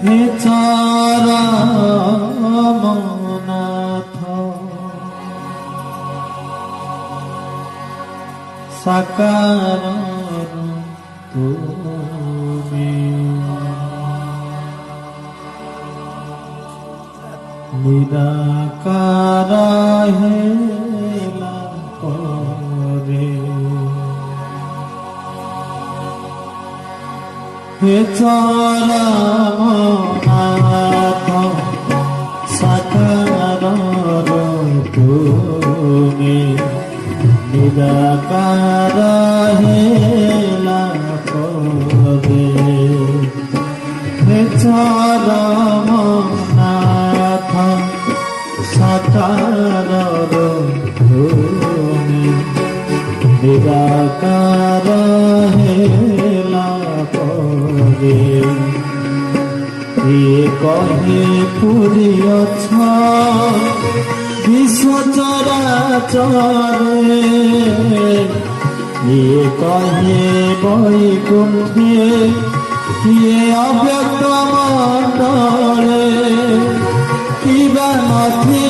হে চরমনাথ সাকার তুমি নিরাকার হেলা পরে হে চরমনাথ সাকার তুমি নিরাকার হেলা পরে হে চরমনাথ সাকার তুমি নিরাকার হেলা পরে কহে পুরিয়ছ বিশ্ব চরাচরে কহে বৈকুণ্ঠে অব্যক্ত মণ্ডলে কিবা নথি